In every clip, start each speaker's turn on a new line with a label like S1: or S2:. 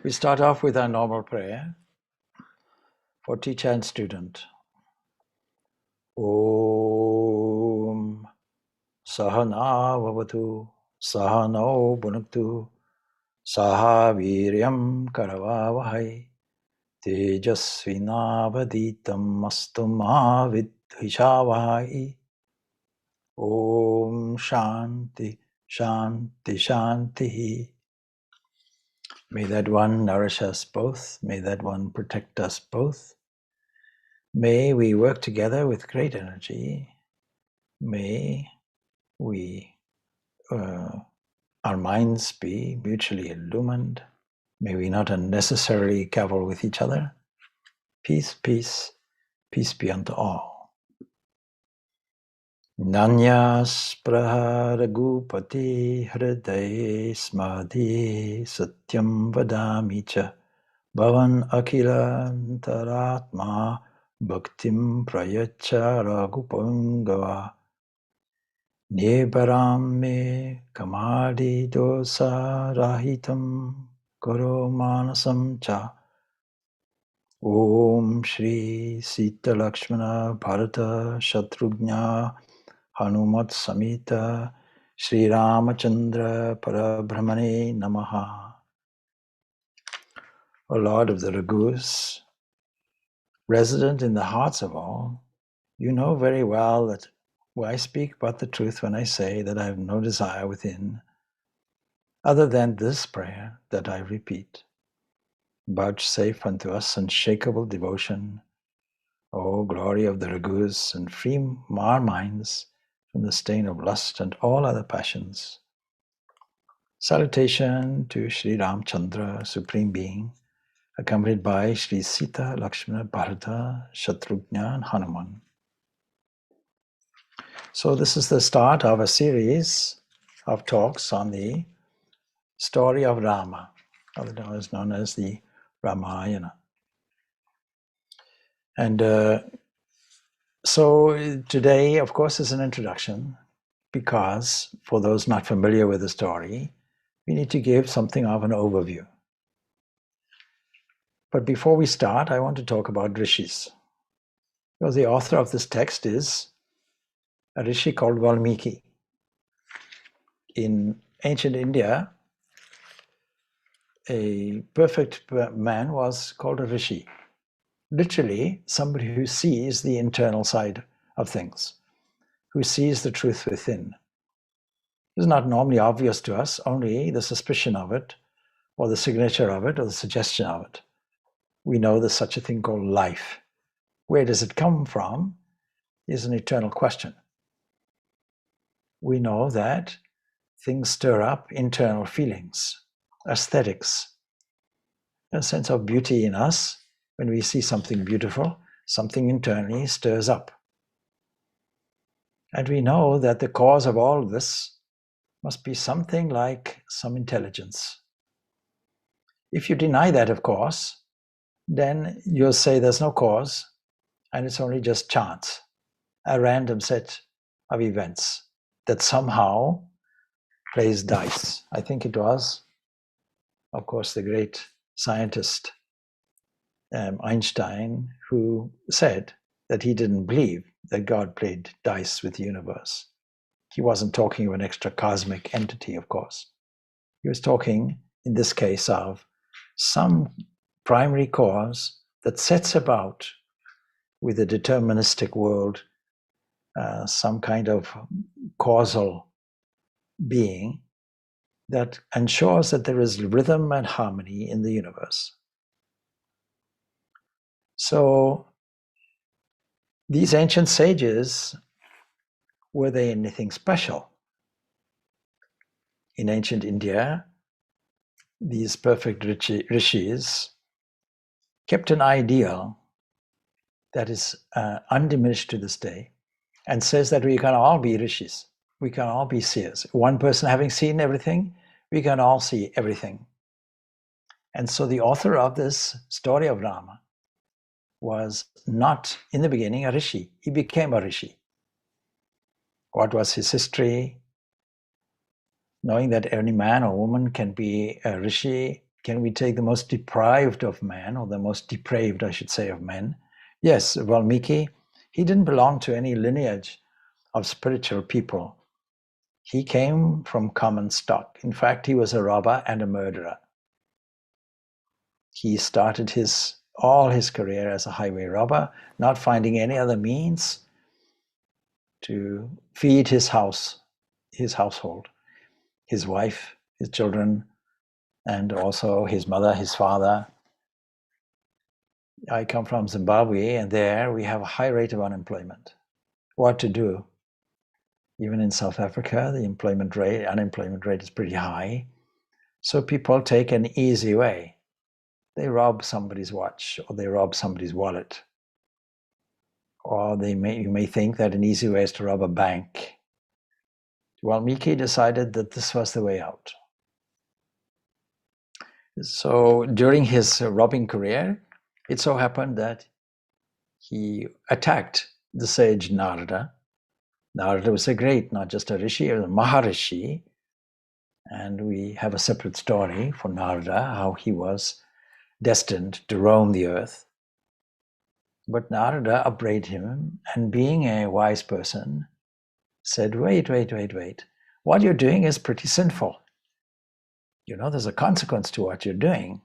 S1: We start off with our normal prayer for teacher and student. Om Sahana Vavatu Sahano Bhunaktu Saha Viryam Karavavahai Tejasvinavaditam Astu Ma Vidvishavahai. Om Shanti Shanti Shanti. May that one nourish us both. May that one protect us both. May we work together with great energy. May we, our minds be mutually illumined. May we not unnecessarily cavil with each other. Peace, peace, peace be unto all. Nanyas praharagupati hridaye smadhi satyam vadami cha bhavan akhilantaratma bhaktim prayacha ragupangava Nibaram me kamadi dosa rahitam karo manasam cha Om Shri Sita Lakshmana Bharata Shatrugna Hanumat Samita Shri Ramachandra Parabrahmane Namaha. O Lord of the Raghus, resident in the hearts of all, you know very well that I speak but the truth when I say that I have no desire within other than this prayer that I repeat. Vouchsafe unto us unshakable devotion, O glory of the Raghus, and free our minds from the stain of lust and all other passions. Salutation to Sri Ramchandra, Supreme Being, accompanied by Sri Sita, Lakshmana, Bharata, Shatrugna, and Hanuman. So this is the start of a series of talks on the story of Rama, otherwise known as the Ramayana. And so today, of course, is an introduction, because for those not familiar with the story, we need to give something of an overview. But before we start, I want to talk about rishis. Because the author of this text is a rishi called Valmiki. In ancient India, a perfect man was called a rishi. Literally, somebody who sees the internal side of things, who sees the truth within. It's not normally obvious to us, only the suspicion of it, or the signature of it, or the suggestion of it. We know there's such a thing called life. Where does it come from is an eternal question. We know that things stir up internal feelings, aesthetics, a sense of beauty in us. When we see something beautiful, something internally stirs up. And we know that the cause of all this must be something like some intelligence. If you deny that, of course, then you'll say there's no cause and it's only just chance, a random set of events that somehow plays dice. I think it was, of course, the great scientist Einstein who said that he didn't believe that God played dice with the universe. He wasn't talking of an extra cosmic entity, of course. He was talking, in this case, of some primary cause that sets about with a deterministic world, some kind of causal being that ensures that there is rhythm and harmony in the universe. So these ancient sages, were they anything special? In ancient India, these perfect rishis kept an ideal that is undiminished to this day, and says that we can all be rishis. We can all be seers. One person having seen everything, we can all see everything. And so the author of this story of Rama was not in the beginning a rishi. He became a rishi. What was his history? Knowing that any man or woman can be a rishi Can we take the most deprived of man, or the most depraved, I should say, of men? Yes, Valmiki, he didn't belong to any lineage of spiritual people. He came from common stock. In fact, he was a robber and a murderer. He started all his career as a highway robber, not finding any other means to feed his house, his household, his wife, his children, and also his mother, his father. I come from Zimbabwe, and there we have a high rate of unemployment. What to do? Even in South Africa, the unemployment rate is pretty high. So people take an easy way. They rob somebody's watch, or they rob somebody's wallet. Or you may think that an easy way is to rob a bank. Valmiki decided that this was the way out. So during his robbing career, it so happened that he attacked the sage Narada. Narada was not just a rishi, he was a maharishi. And we have a separate story for Narada, how he was destined to roam the earth. But Narada upbraided him, and being a wise person, said, wait. What you're doing is pretty sinful. You know, there's a consequence to what you're doing.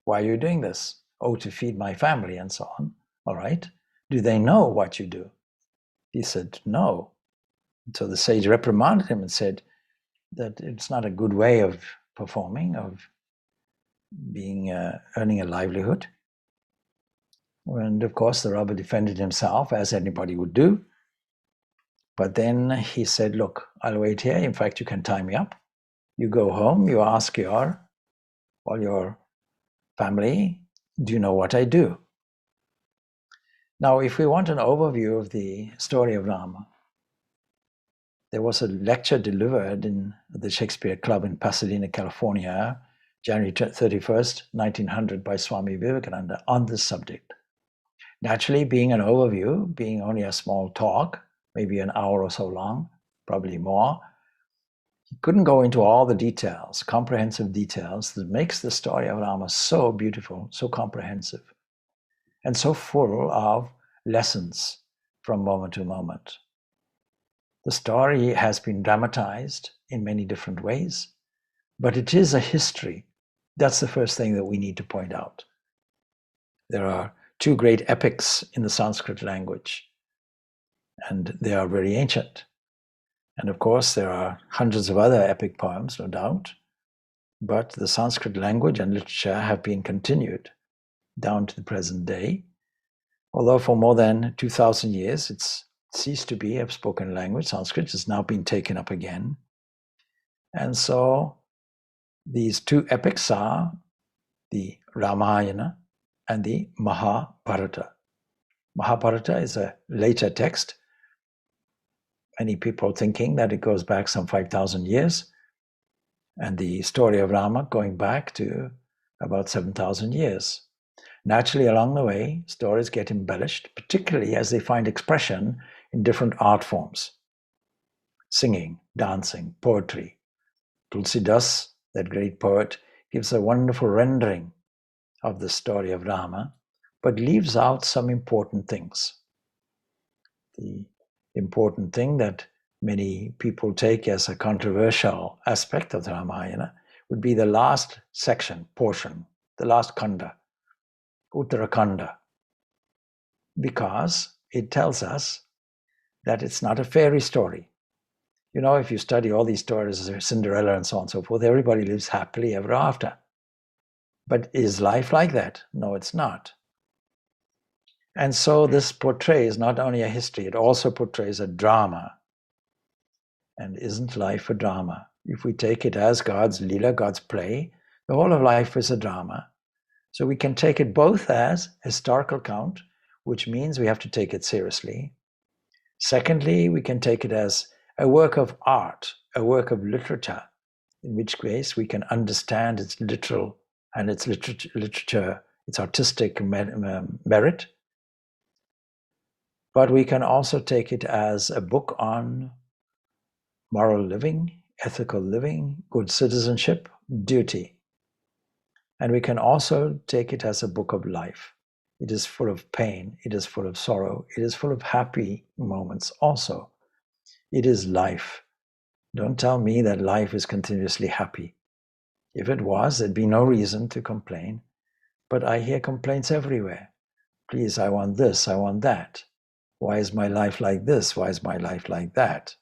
S1: Why are you doing this? Oh, to feed my family and so on. All right. Do they know what you do? He said, no. So the sage reprimanded him and said that it's not a good way of performing, of being earning a livelihood. And of course, the robber defended himself, as anybody would do. But then he said, look, I'll wait here. In fact, you can tie me up. You go home, you ask all your family, do you know what I do? Now, if we want an overview of the story of Rama, there was a lecture delivered in the Shakespeare Club in Pasadena, California, January 31st, 1900, by Swami Vivekananda on this subject. Naturally, being an overview, being only a small talk, maybe an hour or so long, probably more, he couldn't go into all the details, comprehensive details that makes the story of Rama so beautiful, so comprehensive, and so full of lessons from moment to moment. The story has been dramatized in many different ways, but it is a history. That's the first thing that we need to point out. There are two great epics in the Sanskrit language, and they are very ancient. And of course, there are hundreds of other epic poems, no doubt, but the Sanskrit language and literature have been continued down to the present day. Although for more than 2,000 years, it's ceased to be a spoken language. Sanskrit has now been taken up again. And so these two epics are the Ramayana and the Mahabharata. Mahabharata is a later text. Many people thinking that it goes back some 5,000 years, and the story of Rama going back to about 7,000 years. Naturally, along the way, stories get embellished, particularly as they find expression in different art forms. Singing, dancing, poetry. Tulsidas, that great poet, gives a wonderful rendering of the story of Rama, but leaves out some important things. The important thing that many people take as a controversial aspect of the Ramayana would be the last portion, the last kanda, Uttarakanda, because it tells us that it's not a fairy story. You know, if you study all these stories, Cinderella and so on and so forth, everybody lives happily ever after. But is life like that? No, it's not. And so this portrays not only a history, it also portrays a drama. And isn't life a drama? If we take it as God's Leela, God's play, the whole of life is a drama. So we can take it both as historical account, which means we have to take it seriously. Secondly, we can take it as a work of art, a work of literature, in which case we can understand its literal and its literature, its artistic merit. But we can also take it as a book on moral living, ethical living, good citizenship, duty. And we can also take it as a book of life. It is full of pain. It is full of sorrow. It is full of happy moments also. It is life. Don't tell me that life is continuously happy. If it was, there'd be no reason to complain. But I hear complaints everywhere. Please, I want this, I want that. Why is my life like this? Why is my life like that?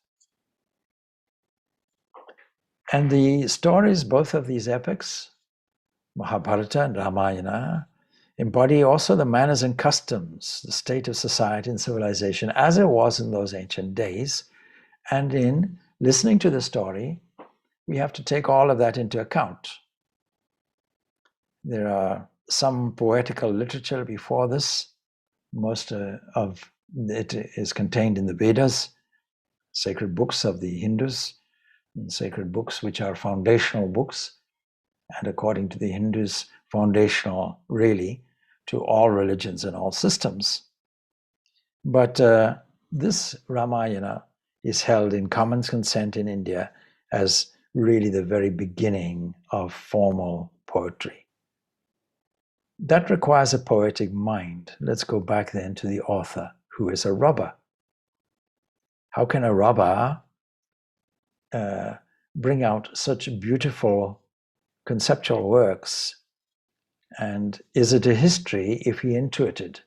S1: And the stories, both of these epics, Mahabharata and Ramayana, embody also the manners and customs, the state of society and civilization as it was in those ancient days. And in listening to the story, we have to take all of that into account. There are some poetical literature before this. Most of it is contained in the Vedas, sacred books of the Hindus, and sacred books which are foundational books, and according to the Hindus, foundational really to all religions and all systems. But this Ramayana is held in common consent in India as really the very beginning of formal poetry. That requires a poetic mind. Let's go back then to the author, who is a robber. How can a robber bring out such beautiful conceptual works? And is it a history if he intuited?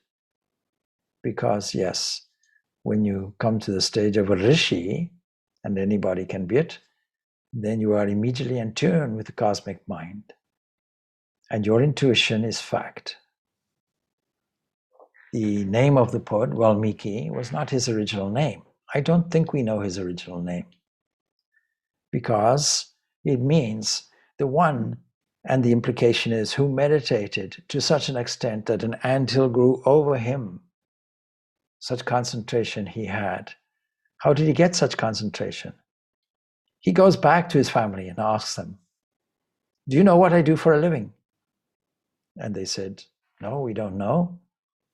S1: Because yes, when you come to the stage of a rishi, and anybody can be it, then you are immediately in tune with the cosmic mind. And your intuition is fact. The name of the poet, Valmiki, was not his original name. I don't think we know his original name, because it means the one, and the implication is who meditated to such an extent that an anthill grew over him. Such concentration he had. How did he get such concentration? He goes back to his family and asks them, "Do you know what I do for a living?" And they said, "No, we don't know."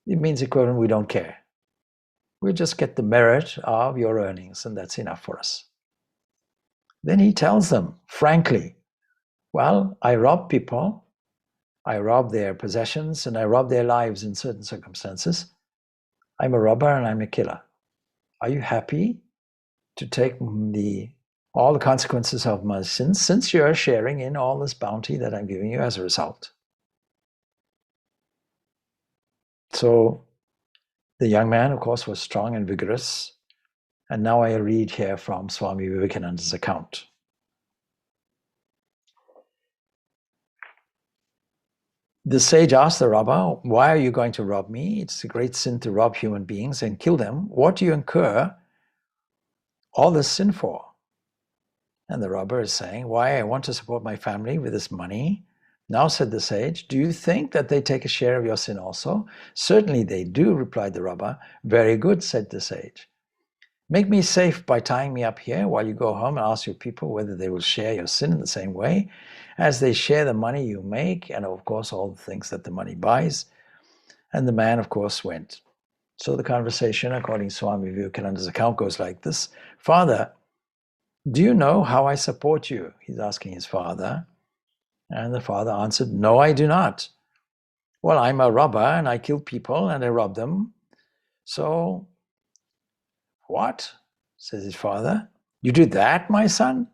S1: It means equivalent, we don't care. We just get the merit of your earnings, and that's enough for us. Then he tells them, frankly, well, I rob people, I rob their possessions, and I rob their lives in certain circumstances. I'm a robber and I'm a killer. Are you happy to take all the consequences of my sins, since you're sharing in all this bounty that I'm giving you as a result? So the young man, of course, was strong and vigorous. And now I read here from Swami Vivekananda's account. The sage asked the robber, "Why are you going to rob me? It's a great sin to rob human beings and kill them. What do you incur all this sin for?" And the robber is saying, "Why, I want to support my family with this money." Now, said the sage, "Do you think that they take a share of your sin also?" "Certainly they do," replied the robber. "Very good," said the sage. "Make me safe by tying me up here while you go home and ask your people whether they will share your sin in the same way as they share the money you make, and of course all the things that the money buys." And the man, of course, went. So the conversation, according to Swami Vivekananda's account, goes like this. "Father, do you know how I support you?" He's asking his father. And the father answered, "No, I do not." "Well, I'm a robber and I kill people and I rob them. So..." "What?" says his father. "You do that, my son?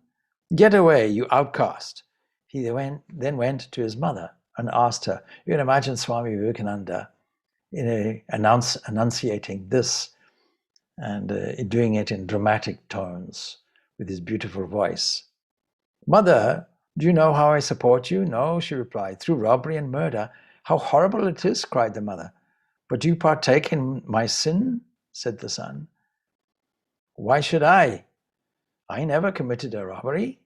S1: Get away, you outcast." He then went to his mother and asked her. You can imagine Swami Vivekananda enunciating this and doing it in dramatic tones with his beautiful voice. "Mother, do you know how I support you?" "No," she replied, "through robbery and murder." "How horrible it is," cried the mother. "But do you partake in my sin?" said the son. "Why should I? I never committed a robbery."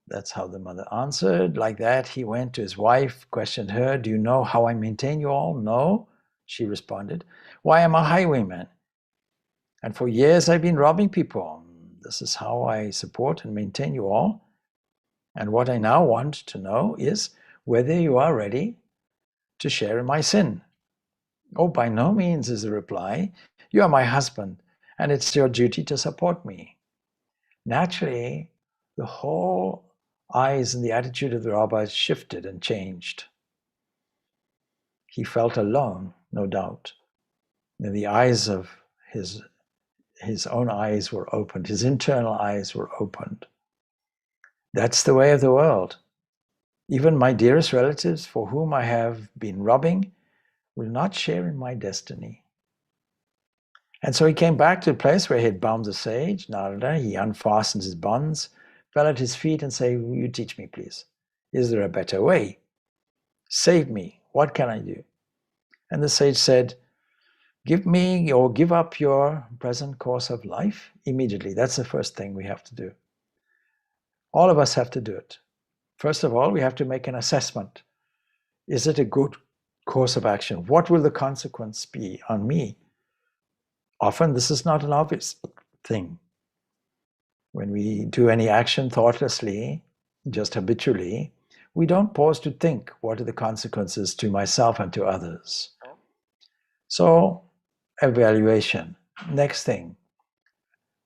S1: That's how the mother answered. Like that, he went to his wife, questioned her, "Do you know how I maintain you all?" "No," she responded. "Why, I'm a highwayman. And for years I've been robbing people. This is how I support and maintain you all. And what I now want to know is whether you are ready to share in my sin." "Oh, by no means," is the reply. "You are my husband, and it's your duty to support me." Naturally, the whole eyes and the attitude of the rabbi shifted and changed. He felt alone, no doubt. And the eyes of his own eyes were opened. His internal eyes were opened. That's the way of the world. Even my dearest relatives for whom I have been robbing will not share in my destiny. And so he came back to the place where he had bound the sage, Narada. He unfastened his bonds, fell at his feet and said, "Will you teach me, please? Is there a better way? Save me. What can I do?" And the sage said, "Give me or give up your present course of life immediately." That's the first thing we have to do. All of us have to do it. First of all, we have to make an assessment. Is it a good course of action? What will the consequence be on me? Often this is not an obvious thing. When we do any action thoughtlessly, just habitually, we don't pause to think, what are the consequences to myself and to others? So, evaluation. Next thing,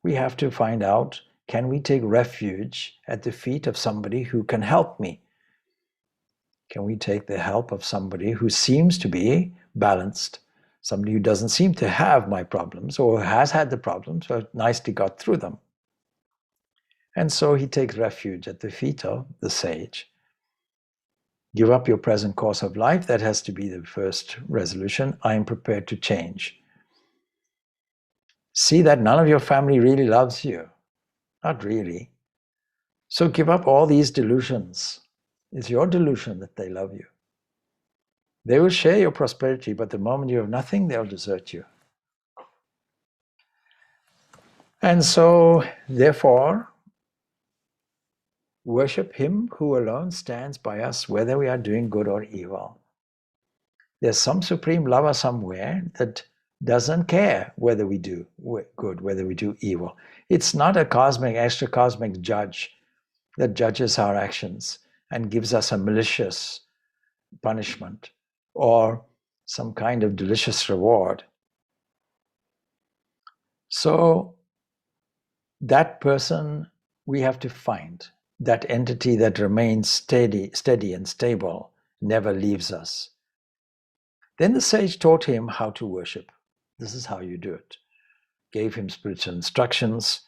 S1: we have to find out, can we take refuge at the feet of somebody who can help me? Can we take the help of somebody who seems to be balanced? Somebody who doesn't seem to have my problems or has had the problems but nicely got through them. And so he takes refuge at the feet of the sage. Give up your present course of life. That has to be the first resolution. I am prepared to change. See that none of your family really loves you. Not really. So give up all these delusions. It's your delusion that they love you. They will share your prosperity, but the moment you have nothing, they'll desert you. And so, therefore, worship Him who alone stands by us, whether we are doing good or evil. There's some supreme lover somewhere that doesn't care whether we do good, whether we do evil. It's not a cosmic, extra cosmic judge that judges our actions and gives us a malicious punishment or some kind of delicious reward. So that person we have to find, that entity that remains steady and stable, never leaves us. Then the sage taught him how to worship. This is how you do it. Gave him spiritual instructions,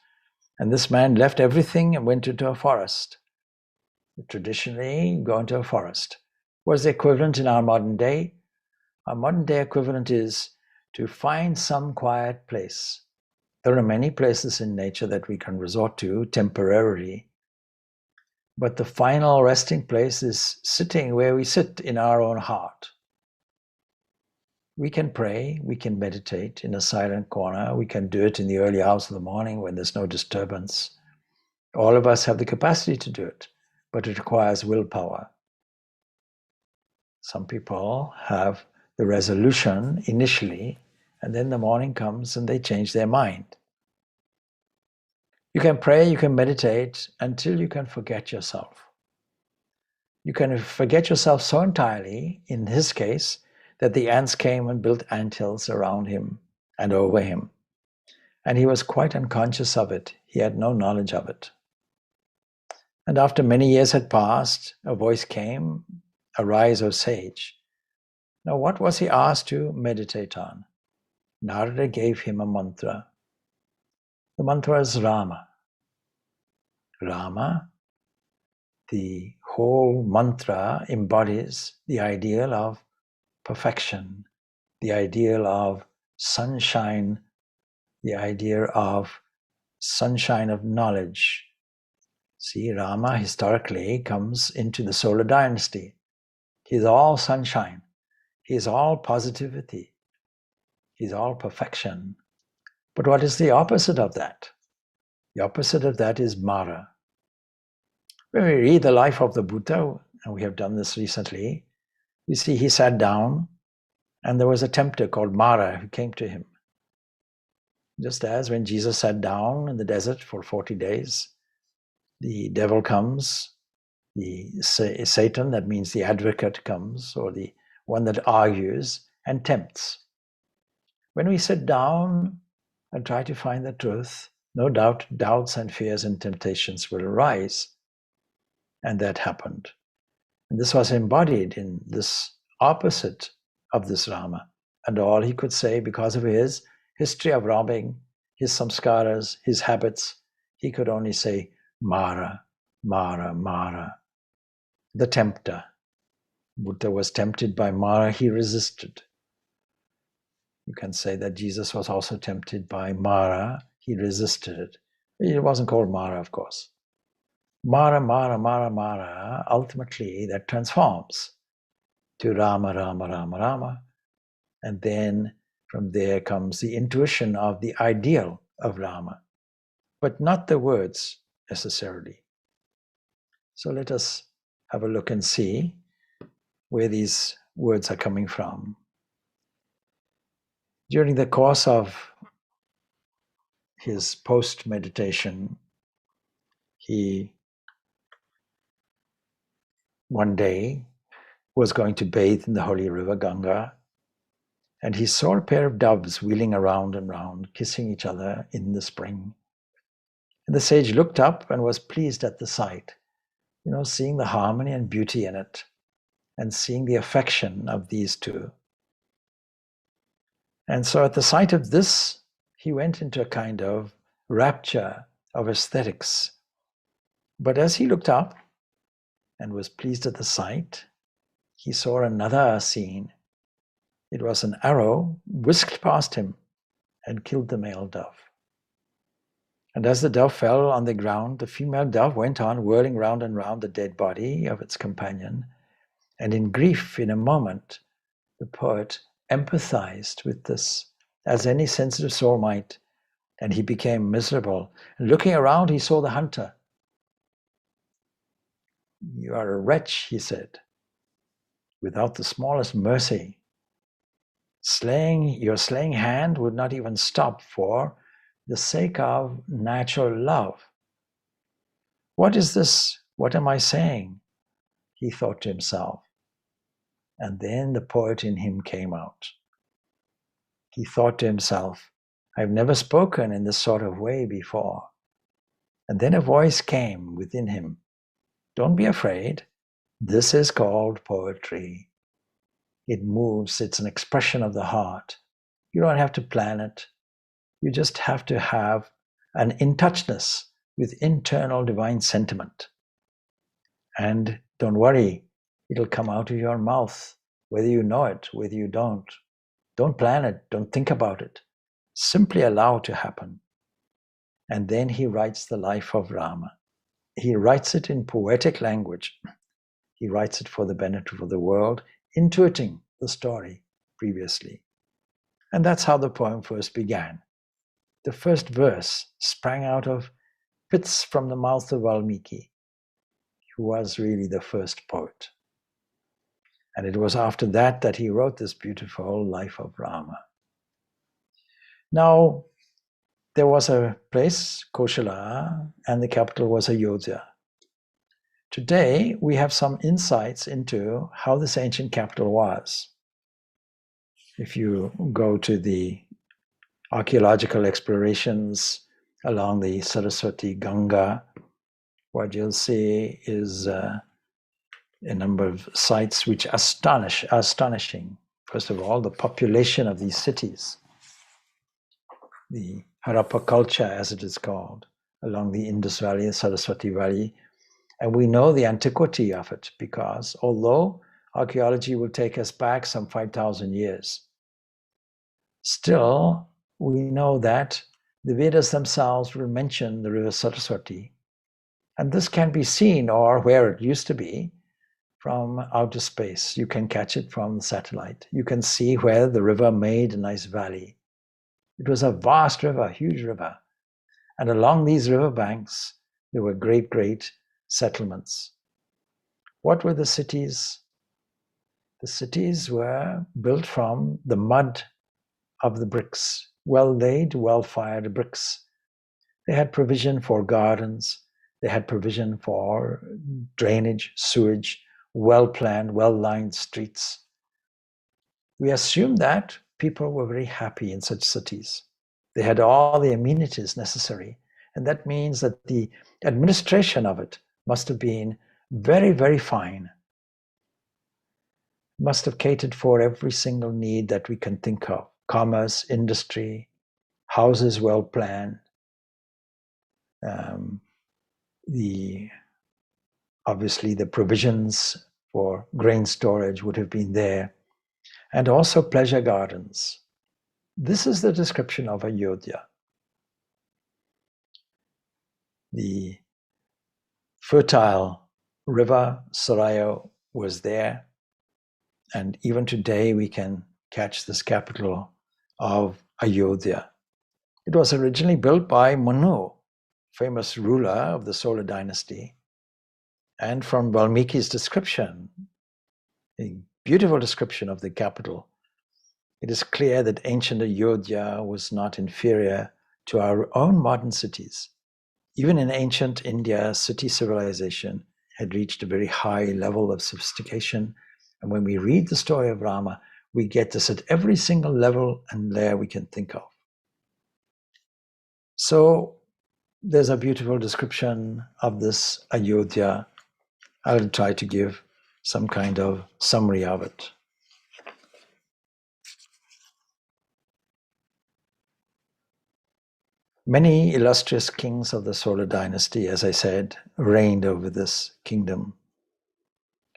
S1: and this man left everything and went into a forest. Traditionally, you go into a forest. What's the equivalent in our modern day? Our modern day equivalent is to find some quiet place. There are many places in nature that we can resort to temporarily, but the final resting place is sitting where we sit in our own heart. We can pray, we can meditate in a silent corner, we can do it in the early hours of the morning when there's no disturbance. All of us have the capacity to do it, but it requires willpower. Some people have the resolution initially, and then the morning comes and they change their mind. You can pray, you can meditate until you can forget yourself. You can forget yourself so entirely, in his case, that the ants came and built anthills around him and over him. And he was quite unconscious of it. He had no knowledge of it. And after many years had passed, a voice came, "Arise, O sage." Now, what was he asked to meditate on? Narada gave him a mantra. The mantra is Rama. Rama, the whole mantra embodies the ideal of perfection, the ideal of sunshine, the idea of sunshine of knowledge. See, Rama historically comes into the solar dynasty. He's all sunshine. He's all positivity. He's all perfection. But what is the opposite of that? The opposite of that is Mara. When we read the life of the Buddha, and we have done this recently, we see he sat down and there was a tempter called Mara who came to him. Just as when Jesus sat down in the desert for 40 days, the devil comes, the Satan, that means the advocate comes, or the one that argues and tempts. When we sit down and try to find the truth, no doubt doubts and fears and temptations will arise. And that happened. And this was embodied in this opposite of this Rama. And all he could say, because of his history of robbing, his samskaras, his habits, he could only say, Mara, Mara, Mara. The tempter. Buddha was tempted by Mara, he resisted. You can say that Jesus was also tempted by Mara, he resisted it. It wasn't called Mara, of course. Mara, Mara, Mara, Mara, ultimately that transforms to Rama, Rama, Rama, Rama. And then from there comes the intuition of the ideal of Rama, but not the words necessarily. So let us have a look and see where these words are coming from. During the course of his post-meditation, he one day was going to bathe in the holy river Ganga, and he saw a pair of doves wheeling around and round, kissing each other in the spring. And the sage looked up and was pleased at the sight, seeing the harmony and beauty in it, and seeing the affection of these two. And so at the sight of this, he went into a kind of rapture of aesthetics. But as he looked up and was pleased at the sight, he saw another scene. It was an arrow whisked past him and killed the male dove. And as the dove fell on the ground, the female dove went on whirling round and round the dead body of its companion. And in grief, in a moment, the poet empathized with this, as any sensitive soul might, and he became miserable. And looking around, he saw the hunter. "You are a wretch," he said, "without the smallest mercy. Your slaying hand would not even stop for the sake of natural love. What is this? What am I saying?" he thought to himself. And then the poet in him came out. He thought to himself, "I've never spoken in this sort of way before." And then a voice came within him. "Don't be afraid. This is called poetry. It moves, it's an expression of the heart. You don't have to plan it. You just have to have an in-touchness with internal divine sentiment. And don't worry, it'll come out of your mouth, whether you know it, whether you don't. Don't plan it, don't think about it. Simply allow it to happen." And then he writes the life of Rama. He writes it in poetic language. He writes it for the benefit of the world, intuiting the story previously. And that's how the poem first began. The first verse sprang out of bits from the mouth of Valmiki, who was really the first poet. And it was after that he wrote this beautiful life of Rama. Now, there was a place, Koshala, and the capital was Ayodhya. Today, we have some insights into how this ancient capital was. If you go to the archaeological explorations along the Saraswati Ganga, what you'll see is a number of sites which are astonishing. First of all, the population of these cities, the Harappa culture, as it is called, along the Indus Valley and Saraswati Valley. And we know the antiquity of it because although archaeology will take us back some 5,000 years, still we know that the Vedas themselves will mention the river Saraswati. And this can be seen, or where it used to be, from outer space. You can catch it from the satellite. You can see where the river made a nice valley. It was a vast river, a huge river. And along these river banks, there were great, great settlements. What were the cities? The cities were built from the mud of the bricks, well-laid, well-fired bricks. They had provision for gardens. They had provision for drainage, sewage, well-planned, well-lined streets. We assume that people were very happy in such cities. They had all the amenities necessary. And that means that the administration of it must have been very, very fine. Must have catered for every single need that we can think of. Commerce, industry, houses well planned, obviously the provisions for grain storage would have been there, and also pleasure gardens. This is the description of Ayodhya. The fertile river Sarayu was there, and even today we can catch this capital of Ayodhya. It was originally built by Manu, famous ruler of the Solar dynasty. And from Valmiki's description, a beautiful description of the capital, it is clear that ancient Ayodhya was not inferior to our own modern cities. Even in ancient India, city civilization had reached a very high level of sophistication. And when we read the story of Rama, we get this at every single level and layer we can think of. So there's a beautiful description of this Ayodhya. I'll try to give some kind of summary of it. Many illustrious kings of the Solar dynasty, as I said, reigned over this kingdom.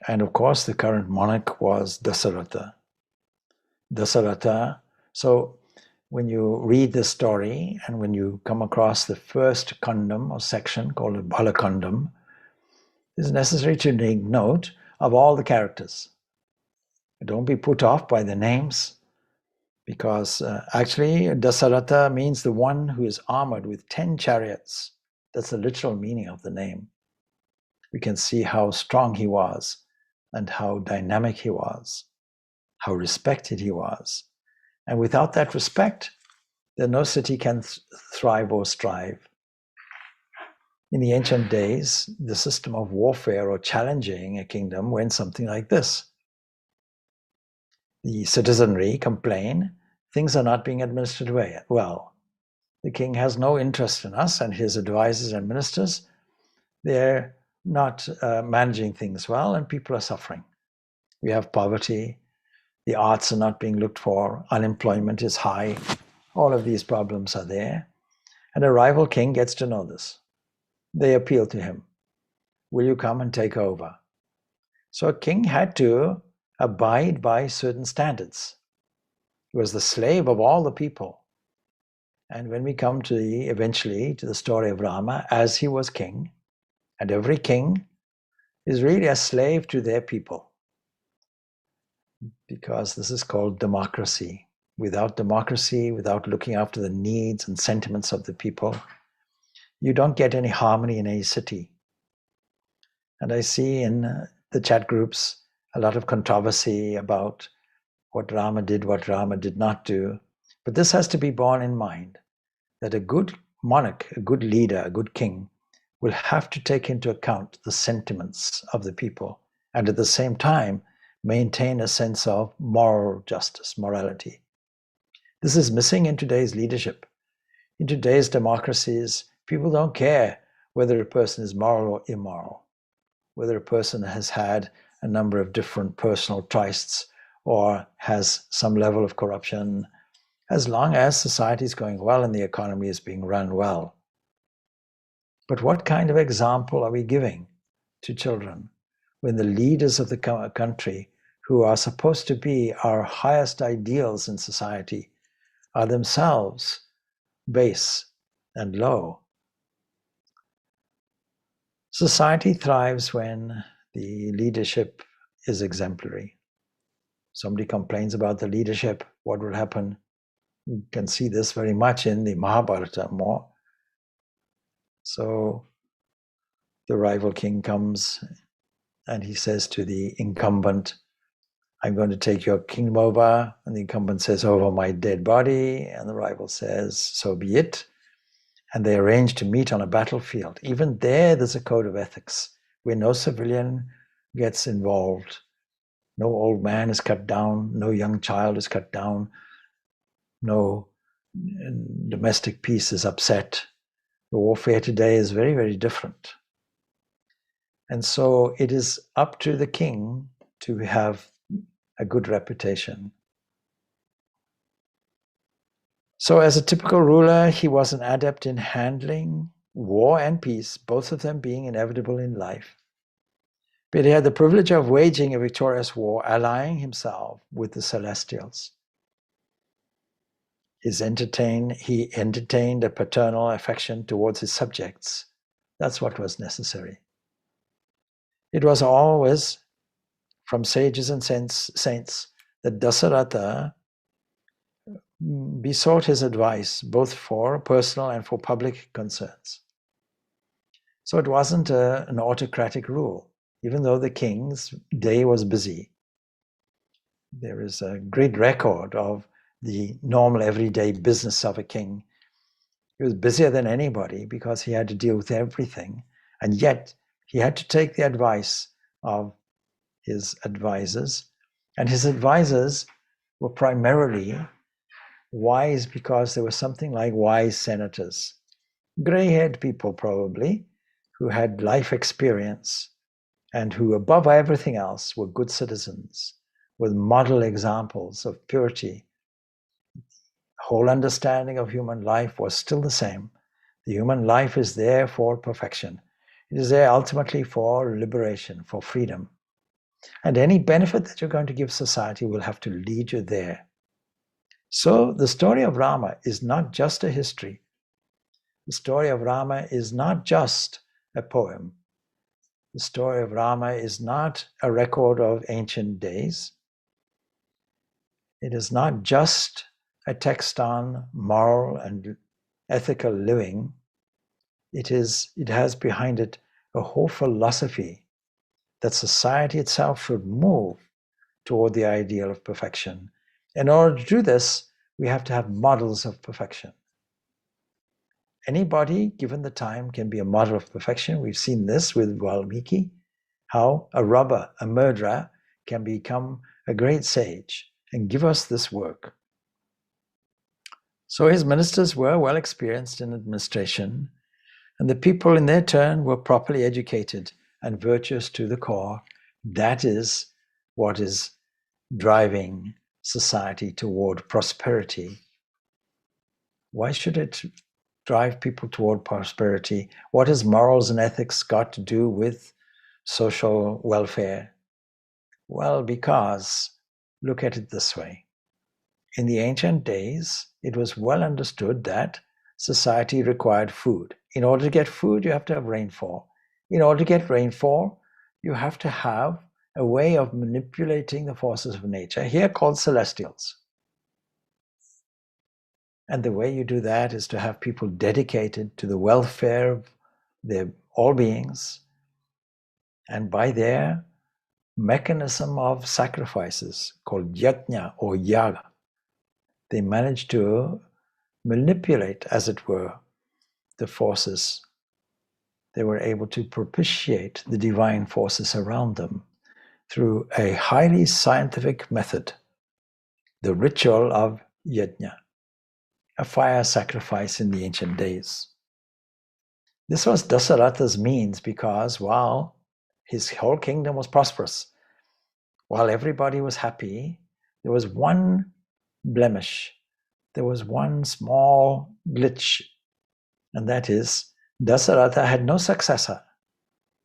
S1: And of course, the current monarch was Dasaratha. So when you read this story and when you come across the first kandam or section called a Balakandam, it's necessary to take note of all the characters. Don't be put off by the names, because actually Dasaratha means the one who is armored with 10 chariots. That's the literal meaning of the name. We can see how strong he was and how dynamic he was, how respected he was. And without that respect, then no city can thrive or strive. In the ancient days, the system of warfare or challenging a kingdom went something like this. The citizenry complain, things are not being administered well. The king has no interest in us, and his advisors and ministers, they're not managing things well, and people are suffering. We have poverty, the arts are not being looked for, unemployment is high, all of these problems are there. And a rival king gets to know this. They appeal to him. Will you come and take over? So a king had to abide by certain standards. He was the slave of all the people. And when we come to eventually to the story of Rama, as he was king, and every king is really a slave to their people, because this is called democracy. Without democracy, without looking after the needs and sentiments of the people, you don't get any harmony in any city. And I see in the chat groups a lot of controversy about what Rama did not do. But this has to be borne in mind, that a good monarch, a good leader, a good king will have to take into account the sentiments of the people, and at the same time maintain a sense of moral justice, morality. This is missing in today's leadership. In today's democracies, people don't care whether a person is moral or immoral, whether a person has had a number of different personal trysts or has some level of corruption, as long as society is going well and the economy is being run well. But what kind of example are we giving to children when the leaders of the country, who are supposed to be our highest ideals in society, are themselves base and low? Society thrives when the leadership is exemplary. Somebody complains about the leadership, what will happen? You can see this very much in the Mahabharata more. So the rival king comes and he says to the incumbent, I'm going to take your kingdom over. And the incumbent says, over my dead body. And the rival says, so be it. And they arrange to meet on a battlefield. Even there's a code of ethics where no civilian gets involved. No old man is cut down. No young child is cut down. No domestic peace is upset. The warfare today is very, very different. And so it is up to the king to have a good reputation. So as a typical ruler, he was an adept in handling war and peace, both of them being inevitable in life. But he had the privilege of waging a victorious war, allying himself with the celestials. He entertained a paternal affection towards his subjects. That's what was necessary. It was always from sages and saints that Dasaratha besought his advice, both for personal and for public concerns. So it wasn't an autocratic rule, even though the king's day was busy. There is a great record of the normal everyday business of a king. He was busier than anybody because he had to deal with everything, and yet he had to take the advice of his advisors, and his advisors were primarily wise because there was something like wise senators, gray-haired people probably, who had life experience and who above everything else were good citizens with model examples of purity. Whole understanding of human life was still the same. The human life is there for perfection. It is there ultimately for liberation, for freedom. And any benefit that you're going to give society will have to lead you there. So the story of Rama is not just a history. The story of Rama is not just a poem. The story of Rama is not a record of ancient days. It is not just a text on moral and ethical living. It has behind it a whole philosophy that society itself should move toward the ideal of perfection. In order to do this, we have to have models of perfection. Anybody, given the time, can be a model of perfection. We've seen this with Valmiki, how a robber, a murderer, can become a great sage and give us this work. So his ministers were well experienced in administration, and the people in their turn were properly educated and virtuous to the core. That is what is driving society toward prosperity. Why should it drive people toward prosperity? What has morals and ethics got to do with social welfare? Well, because look at it this way. In the ancient days, it was well understood that society required food. In order to get food, you have to have rainfall. In order to get rainfall, you have to have a way of manipulating the forces of nature, here called celestials. And the way you do that is to have people dedicated to the welfare of their all beings, and by their mechanism of sacrifices called yajna or yaga, they manage to manipulate, as it were, the forces. They were able to propitiate the divine forces around them through a highly scientific method, the ritual of yajna, a fire sacrifice in the ancient days. This was Dasaratha's means because while his whole kingdom was prosperous, while everybody was happy, there was one blemish. There was one small glitch, and that is Dasaratha had no successor,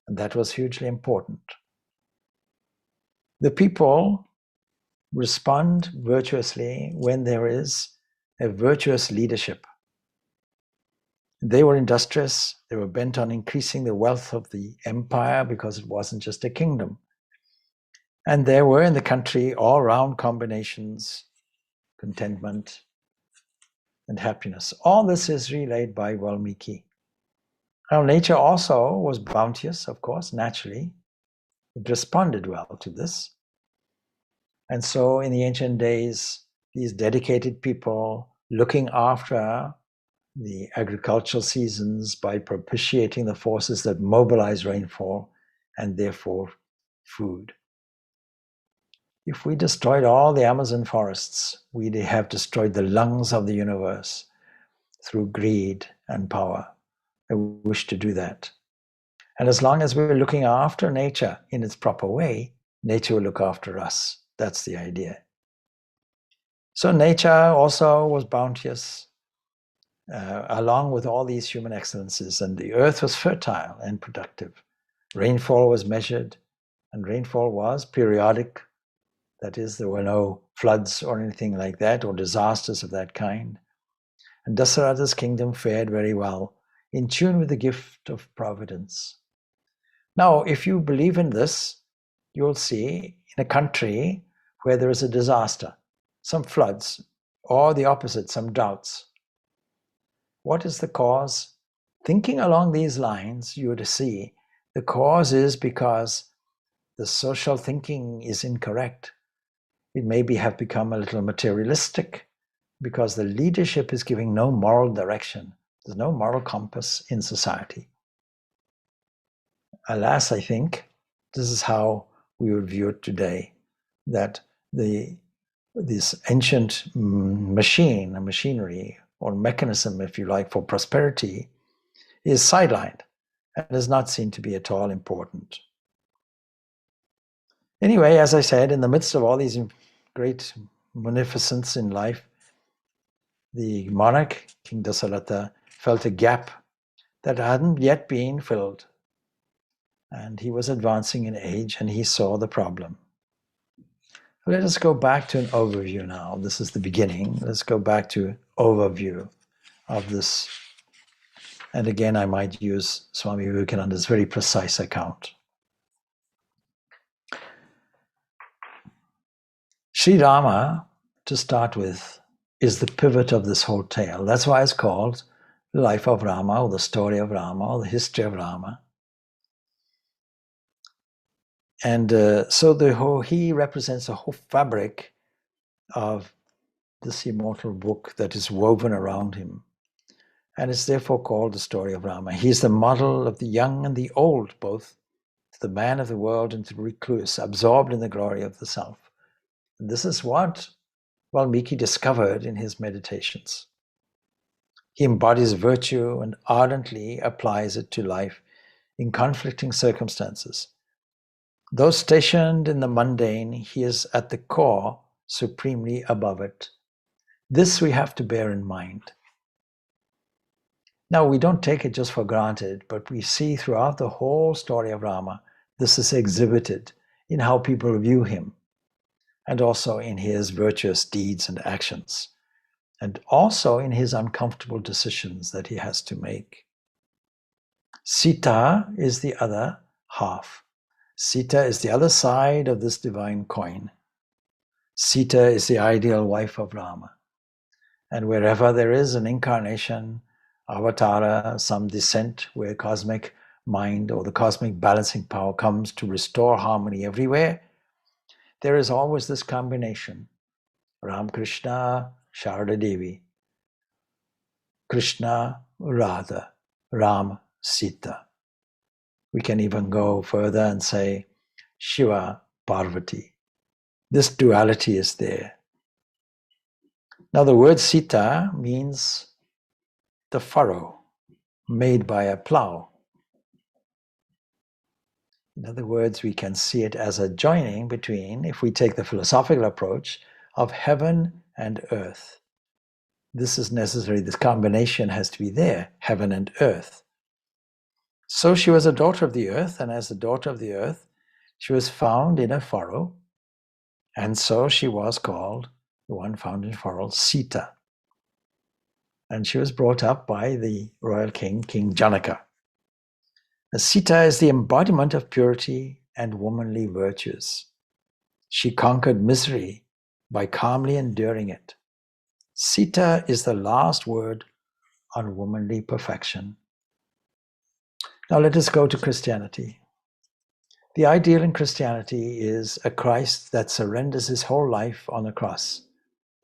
S1: and that was hugely important. The people respond virtuously when there is a virtuous leadership. They were industrious. They were bent on increasing the wealth of the empire because it wasn't just a kingdom. And there were in the country all-round combinations, contentment and happiness. All this is relayed by Valmiki. Now, nature also was bounteous, of course, naturally. It responded well to this. And so in the ancient days, these dedicated people looking after the agricultural seasons by propitiating the forces that mobilize rainfall and therefore food. If we destroyed all the Amazon forests, we'd have destroyed the lungs of the universe through greed and power. I wish to do that. And as long as we're looking after nature in its proper way, nature will look after us. That's the idea. So nature also was bounteous, along with all these human excellences, and the earth was fertile and productive. Rainfall was measured, and rainfall was periodic. That is, there were no floods or anything like that, or disasters of that kind. And Dasaratha's kingdom fared very well, in tune with the gift of providence. Now, if you believe in this, you'll see in a country where there is a disaster, some floods, or the opposite, some droughts. What is the cause? Thinking along these lines, you would see the cause is because the social thinking is incorrect. It maybe have become a little materialistic because the leadership is giving no moral direction. There's no moral compass in society. Alas, I think this is how we would view it today, that this ancient machinery, or mechanism, if you like, for prosperity is sidelined and is not seen to be at all important. Anyway, as I said, in the midst of all these great munificence in life, the monarch, King Dasaratha, felt a gap that hadn't yet been filled. And he was advancing in age, and he saw the problem. Let us go back to an overview now. This is the beginning. Let's go back to overview of this. And again, I might use Swami Vivekananda's very precise account. Sri Rama, to start with, is the pivot of this whole tale. That's why it's called the life of Rama, or the story of Rama, or the history of Rama. And so he represents a whole fabric of this immortal book that is woven around him. And it's therefore called the story of Rama. He's the model of the young and the old, both the man of the world and the recluse, absorbed in the glory of the self. And this is what Valmiki discovered in his meditations. He embodies virtue and ardently applies it to life in conflicting circumstances. Though stationed in the mundane, he is at the core supremely above it. This we have to bear in mind. Now, we don't take it just for granted, but we see throughout the whole story of Rama, this is exhibited in how people view him, and also in his virtuous deeds and actions, and also in his uncomfortable decisions that he has to make. Sita is the other half. Sita is the other side of this divine coin. Sita is the ideal wife of Rama. And wherever there is an incarnation, avatara, some descent where cosmic mind or the cosmic balancing power comes to restore harmony everywhere, there is always this combination. Ram Krishna, Sharada Devi. Krishna, Radha. Ram, Sita. We can even go further and say Shiva, Parvati. This duality is there. Now the word Sita means the furrow made by a plow. In other words, we can see it as a joining between, if we take the philosophical approach, of heaven and earth. This is necessary. This combination has to be there, heaven and earth. So she was a daughter of the earth, and as a daughter of the earth, she was found in a furrow, and so she was called, the one found in furrow, Sita. And she was brought up by the royal king, King Janaka. The Sita is the embodiment of purity and womanly virtues. She conquered misery by calmly enduring it. Sita is the last word on womanly perfection. Now let us go to Christianity. The ideal in Christianity is a Christ that surrenders his whole life on the cross,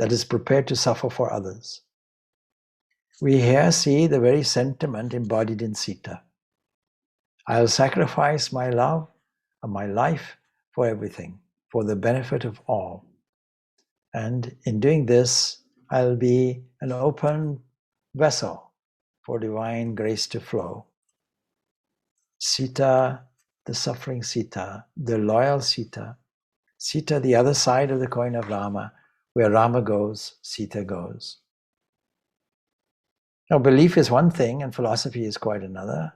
S1: that is prepared to suffer for others. We here see the very sentiment embodied in Sita. I'll sacrifice my love and my life for everything, for the benefit of all. And in doing this, I'll be an open vessel for divine grace to flow. Sita, the suffering Sita, the loyal Sita. Sita, the other side of the coin of Rama. Where Rama goes, Sita goes. Now, belief is one thing and philosophy is quite another.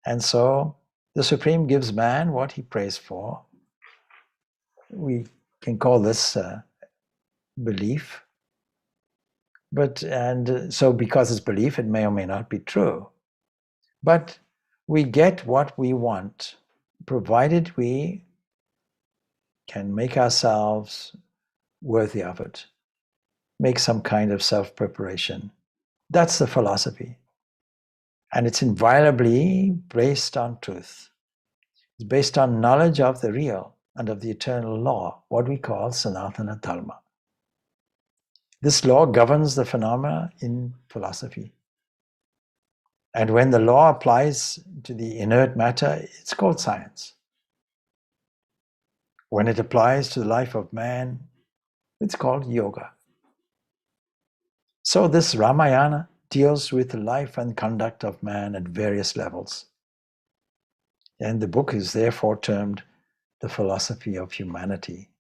S1: And so the Supreme gives man what he prays for. We can call this belief. So because it's belief, it may or may not be true. But we get what we want, provided we can make ourselves worthy of it, make some kind of self-preparation. That's the philosophy. And it's inviolably based on truth. It's based on knowledge of the real and of the eternal law, what we call Sanatana Dharma. This law governs the phenomena in philosophy. And when the law applies to the inert matter, it's called science. When it applies to the life of man, it's called yoga. So this Ramayana deals with the life and conduct of man at various levels. And the book is therefore termed the philosophy of humanity.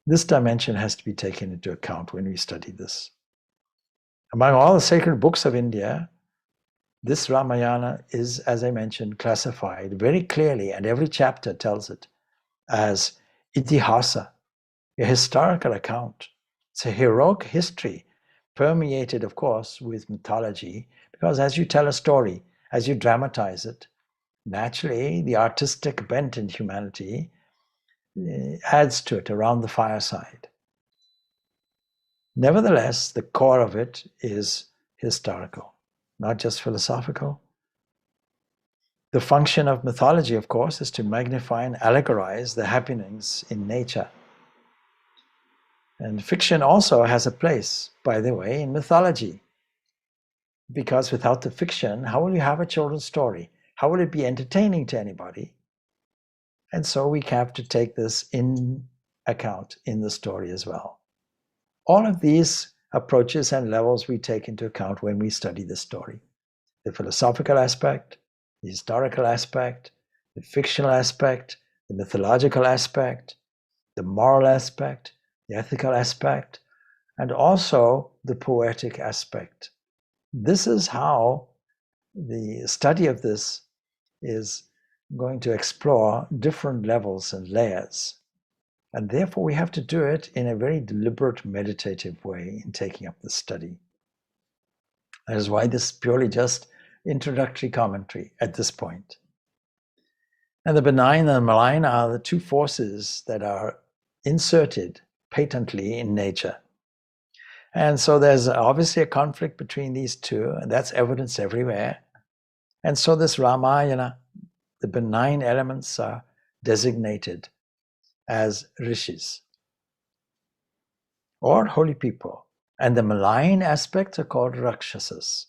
S1: This dimension has to be taken into account when we study this. Among all the sacred books of India, this Ramayana is, as I mentioned, classified very clearly, and every chapter tells it, as itihasa, a historical account. It's a heroic history, permeated, of course, with mythology, because as you tell a story, as you dramatize it, naturally, the artistic bent in humanity adds to it around the fireside. Nevertheless, the core of it is historical, not just philosophical. The function of mythology, of course, is to magnify and allegorize the happenings in nature. And fiction also has a place, by the way, in mythology. Because without the fiction, how will you have a children's story? How will it be entertaining to anybody? And so we have to take this in account in the story as well. All of these approaches and levels we take into account when we study the story. The philosophical aspect, the historical aspect, the fictional aspect, the mythological aspect, the moral aspect, the ethical aspect, and also the poetic aspect. This is how the study of this is going to explore different levels and layers. And therefore we have to do it in a very deliberate, meditative way in taking up the study. That is why this is purely just introductory commentary at this point. And the benign and the malign are the two forces that are inserted patently in nature. And so there's obviously a conflict between these two, and that's evidence everywhere. And so this Ramayana, the benign elements are designated as rishis or holy people. And the malign aspects are called rakshasas.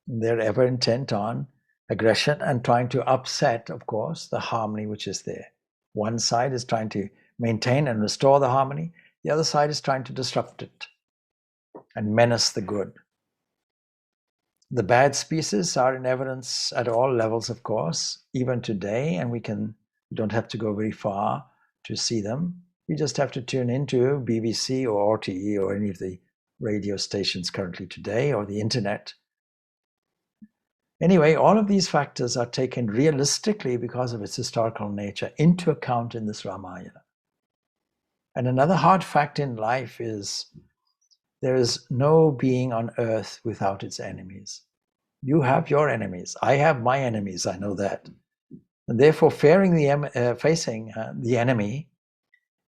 S1: They're ever intent on aggression and trying to upset, of course, the harmony which is there. One side is trying to maintain and restore the harmony. The other side is trying to disrupt it and menace the good. The bad species are in evidence at all levels, of course, even today, and we don't have to go very far to see them. We just have to tune into BBC or RTE or any of the radio stations currently today, or the internet. Anyway, all of these factors are taken realistically, because of its historical nature, into account in this Ramayana. And another hard fact in life is there is no being on earth without its enemies. You have your enemies. I have my enemies. I know that. And therefore, facing the enemy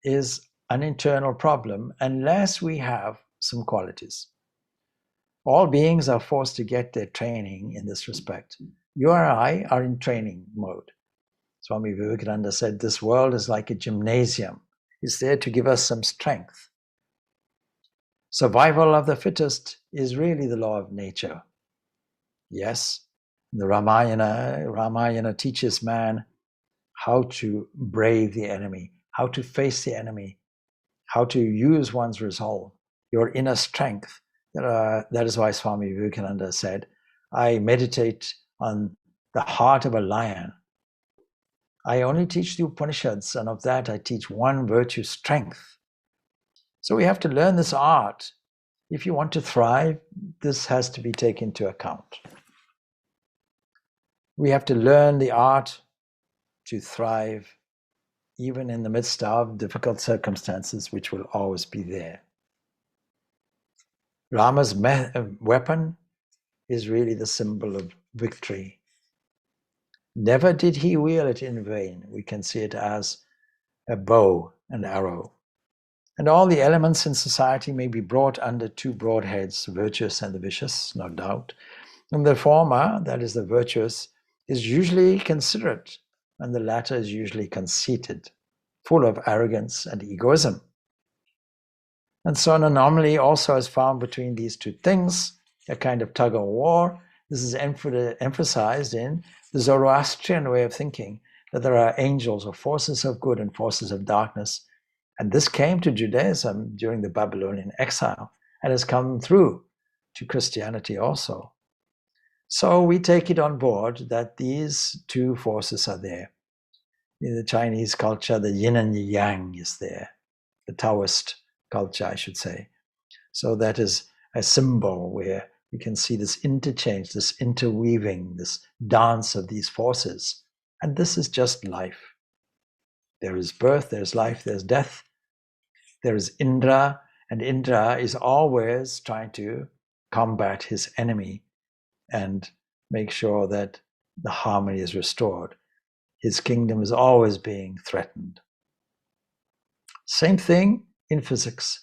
S1: is an internal problem unless we have some qualities. All beings are forced to get their training in this respect. You and I are in training mode. Swami Vivekananda said, this world is like a gymnasium. It's there to give us some strength. Survival of the fittest is really the law of nature. Yes, the Ramayana teaches man how to brave the enemy, how to face the enemy, how to use one's resolve, your inner strength. That is why Swami Vivekananda said, I meditate on the heart of a lion. I only teach the Upanishads, and of that I teach one virtue, strength. So we have to learn this art. If you want to thrive, this has to be taken into account. We have to learn the art to thrive, even in the midst of difficult circumstances, which will always be there. Rama's weapon is really the symbol of victory. Never did he wield it in vain. We can see it as a bow and arrow. And all the elements in society may be brought under two broad heads, virtuous and the vicious, no doubt. And the former, that is the virtuous, is usually considerate, and the latter is usually conceited, full of arrogance and egoism. And so an anomaly also is found between these two things, a kind of tug of war. This is emphasized in the Zoroastrian way of thinking, that there are angels or forces of good and forces of darkness. And this came to Judaism during the Babylonian exile and has come through to Christianity also. So we take it on board that these two forces are there. In the Chinese culture, the yin and the yang is there, the Taoist culture, I should say. So that is a symbol where we can see this interchange, this interweaving, this dance of these forces. And this is just life. There is birth, there's life, there's death. There is Indra, and Indra is always trying to combat his enemy and make sure that the harmony is restored. His kingdom is always being threatened. Same thing in physics.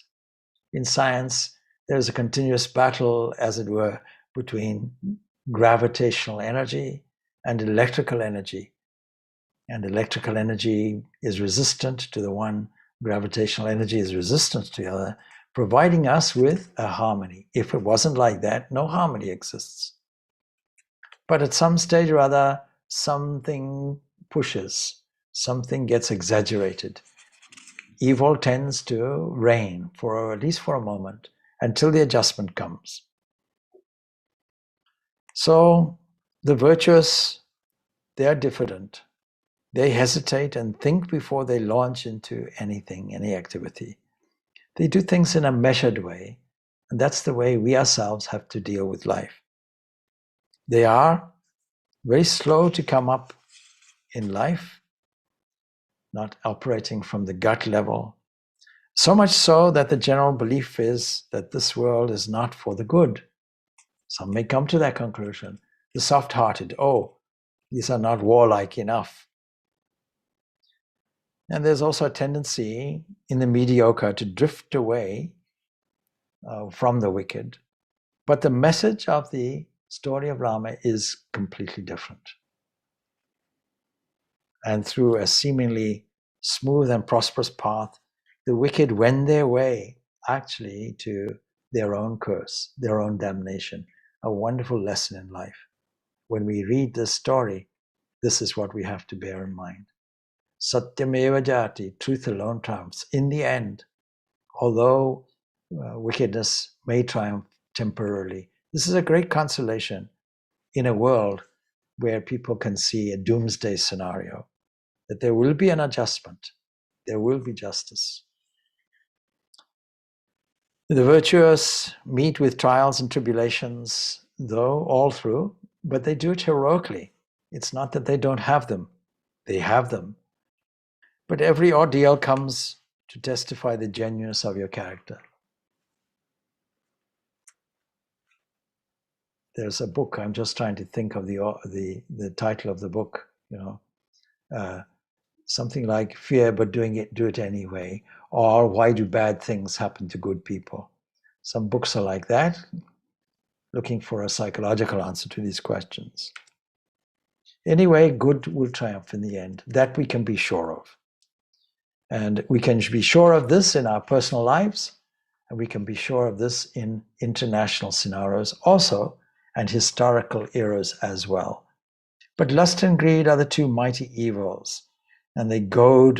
S1: In science, there's a continuous battle, as it were, between gravitational energy and electrical energy. And electrical energy is resistant to the one, gravitational energy is resistant to the other, providing us with a harmony. If it wasn't like that, no harmony exists. But at some stage or other, something pushes, something gets exaggerated. Evil tends to reign, for at least for a moment, until the adjustment comes. So the virtuous, they are diffident. They hesitate and think before they launch into anything, any activity. They do things in a measured way, and that's the way we ourselves have to deal with life. They are very slow to come up in life, not operating from the gut level. So much so that the general belief is that this world is not for the good. Some may come to that conclusion. The soft-hearted, oh, these are not warlike enough. And there's also a tendency in the mediocre to drift away from the wicked. But the message of the story of Rama is completely different. And through a seemingly smooth and prosperous path, the wicked wend their way actually to their own curse, their own damnation. A wonderful lesson in life. When we read this story, this is what we have to bear in mind. Satyameva jati, truth alone triumphs. In the end, although wickedness may triumph temporarily, this is a great consolation in a world where people can see a doomsday scenario, that there will be an adjustment, there will be justice. The virtuous meet with trials and tribulations, though, all through, but they do it heroically. It's not that they don't have them, they have them. But every ordeal comes to testify the genuineness of your character. There's a book, I'm just trying to think of the title of the book, something like Fear but do it anyway, or Why do bad things happen to good people? Some books are like that, looking for a psychological answer to these questions. Anyway, good will triumph in the end. That we can be sure of. And we can be sure of this in our personal lives, and we can be sure of this in international scenarios also, and historical eras as well. But lust and greed are the two mighty evils, and they goad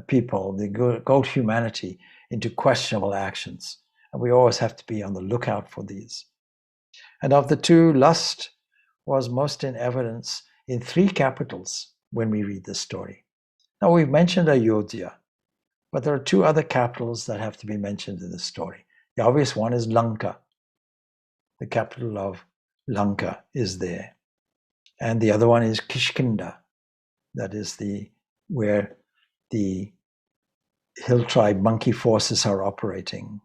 S1: people, they goad humanity into questionable actions. And we always have to be on the lookout for these. And of the two, lust was most in evidence in 3 capitals when we read this story. Now, we've mentioned Ayodhya, but there are 2 other capitals that have to be mentioned in this story. The obvious one is Lanka. The capital of Lanka is there. And the other one is Kishkinda. That is where the hill tribe monkey forces are operating.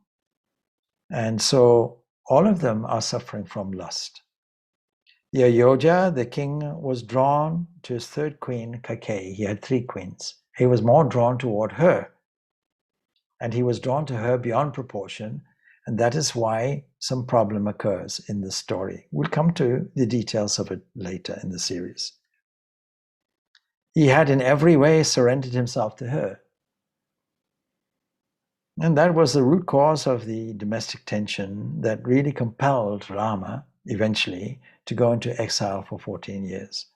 S1: And so all of them are suffering from lust. The Ayodhya, the king was drawn to his 3rd queen, Kaikeyi. He had 3 queens. He was more drawn toward her. And he was drawn to her beyond proportion. And that is why some problem occurs in this story. We'll come to the details of it later in the series. He had in every way surrendered himself to her. And that was the root cause of the domestic tension that really compelled Rama eventually to go into exile for 14 years.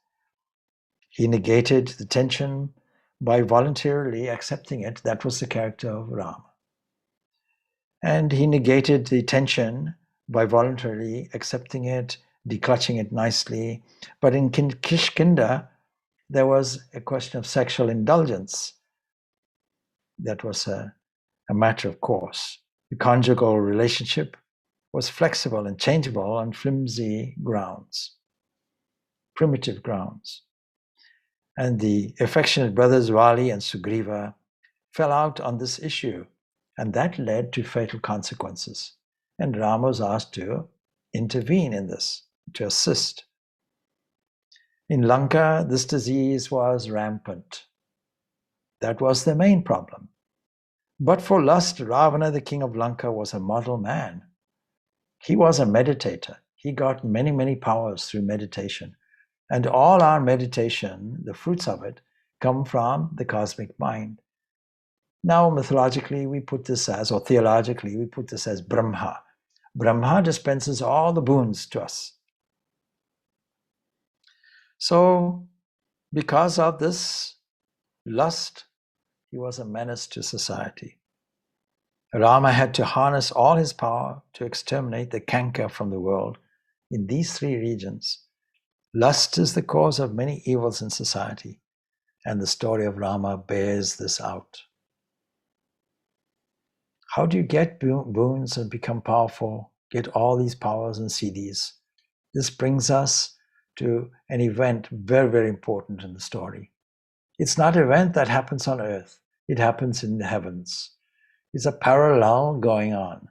S1: He negated the tension by voluntarily accepting it. That was the character of Rama. And he negated the tension by voluntarily accepting it, declutching it nicely. But in Kishkinda, there was a question of sexual indulgence. That was a matter of course. The conjugal relationship was flexible and changeable on flimsy grounds, primitive grounds. And the affectionate brothers Vali and Sugriva fell out on this issue, and that led to fatal consequences. And Rama was asked to intervene in this, to assist. In Lanka, this disease was rampant. That was the main problem. But for lust, Ravana, the king of Lanka, was a model man. He was a meditator. He got many, many powers through meditation. And all our meditation, the fruits of it, come from the cosmic mind. Now, mythologically, we put this as, or theologically, we put this as Brahma. Brahma dispenses all the boons to us. So, because of this lust, he was a menace to society. Rama had to harness all his power to exterminate the canker from the world in these 3 regions. Lust is the cause of many evils in society, and the story of Rama bears this out. How do you get boons and become powerful, get all these powers and see these? This brings us to an event very, very important in the story. It's not an event that happens on earth. It happens in the heavens. It's a parallel going on.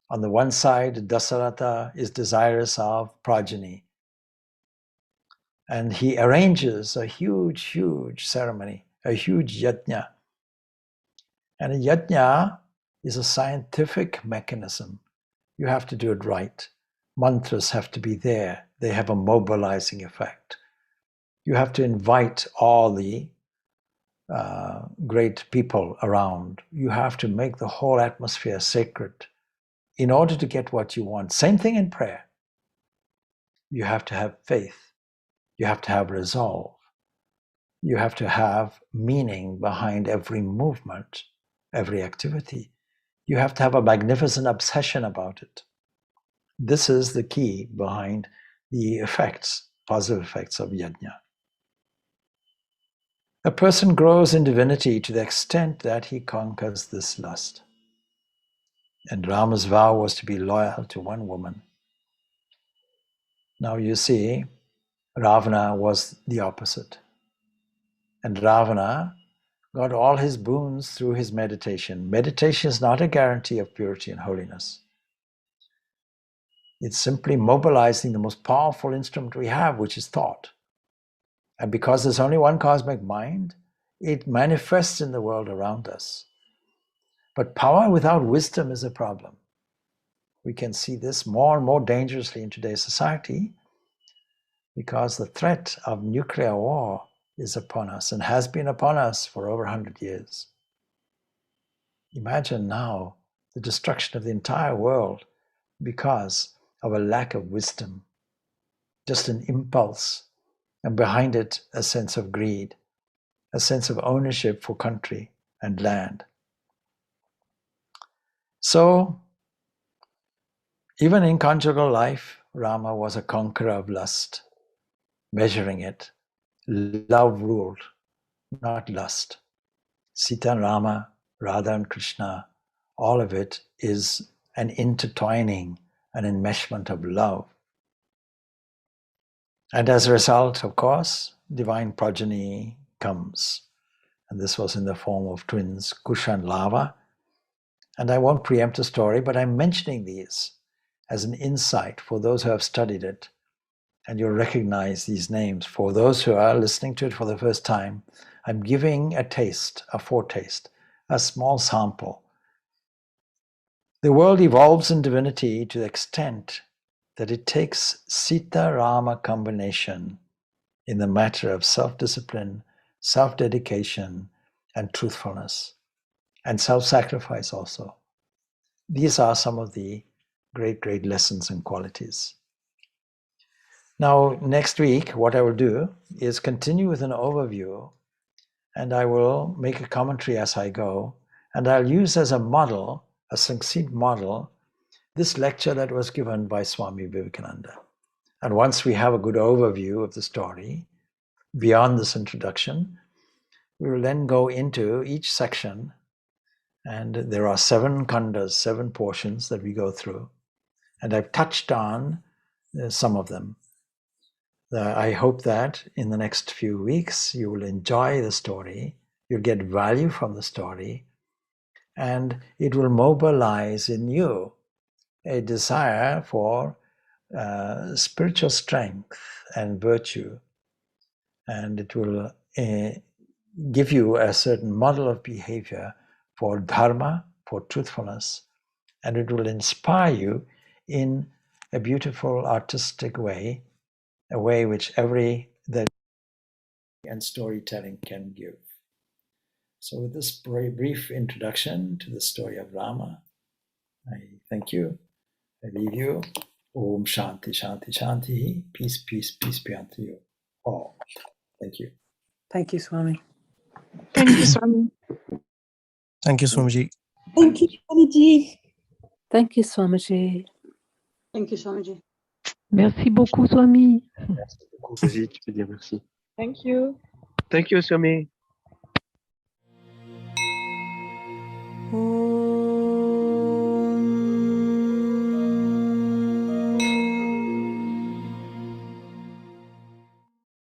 S1: On the one side, Dasaratha is desirous of progeny. And he arranges a huge, huge ceremony, a huge yajna. And a yajna is a scientific mechanism. You have to do it right. Mantras have to be there. They have a mobilizing effect. You have to invite all the great people around. You have to make the whole atmosphere sacred in order to get what you want. Same thing in prayer. You have to have faith. You have to have resolve. You have to have meaning behind every movement, every activity. You have to have a magnificent obsession about it. This is the key behind the effects, positive effects of yajna. A person grows in divinity to the extent that he conquers this lust. And Rama's vow was to be loyal to one woman. Now you see, Ravana was the opposite. And Ravana got all his boons through his meditation. Meditation is not a guarantee of purity and holiness. It's simply mobilizing the most powerful instrument we have, which is thought. And because there's only one cosmic mind, it manifests in the world around us. But power without wisdom is a problem. We can see this more and more dangerously in today's society because the threat of nuclear war is upon us and has been upon us for over 100 years. Imagine now the destruction of the entire world because of a lack of wisdom, just an impulse, and behind it a sense of greed, a sense of ownership for country and land. So, even in conjugal life, Rama was a conqueror of lust. measuring it, love ruled, not lust. Sita and Rama, Radha and Krishna, all of it is an intertwining, an enmeshment of love. And as a result, of course, divine progeny comes. And this was in the form of twins, Kusha and Lava. And I won't preempt the story, but I'm mentioning these as an insight for those who have studied it. And you'll recognize these names. For those who are listening to it for the first time, I'm giving a taste, a foretaste, a small sample. The world evolves in divinity to the extent that it takes Sita-Rama combination in the matter of self-discipline, self-dedication, and truthfulness, and self-sacrifice also. These are some of the great, great lessons and qualities. Now, next week, what I will do is continue with an overview, and I will make a commentary as I go, and I'll use as a model, a succinct model, this lecture that was given by Swami Vivekananda. And once we have a good overview of the story, beyond this introduction, we will then go into each section, and there are 7 khandas, 7 portions that we go through, and I've touched on some of them. I hope that in the next few weeks you will enjoy the story, you'll get value from the story, and it will mobilize in you a desire for spiritual strength and virtue, and it will give you a certain model of behavior for dharma, for truthfulness, and it will inspire you in a beautiful artistic way, a way which that and storytelling can give. So with this brief introduction to the story of Rama, I thank you. I leave you. Om Shanti, Shanti, Shanti. Peace, peace, peace be unto you all. Thank you.
S2: Thank you, Swami.
S3: Thank you, Swami.
S4: Thank you, Swamiji.
S5: Thank you, Swamiji.
S2: Thank you, Swamiji.
S5: Thank you, Swamiji.
S6: Merci beaucoup, Swami.
S1: Merci beaucoup.
S7: Vas-y, tu peux dire merci.
S3: Thank you.
S7: Thank you, Swami.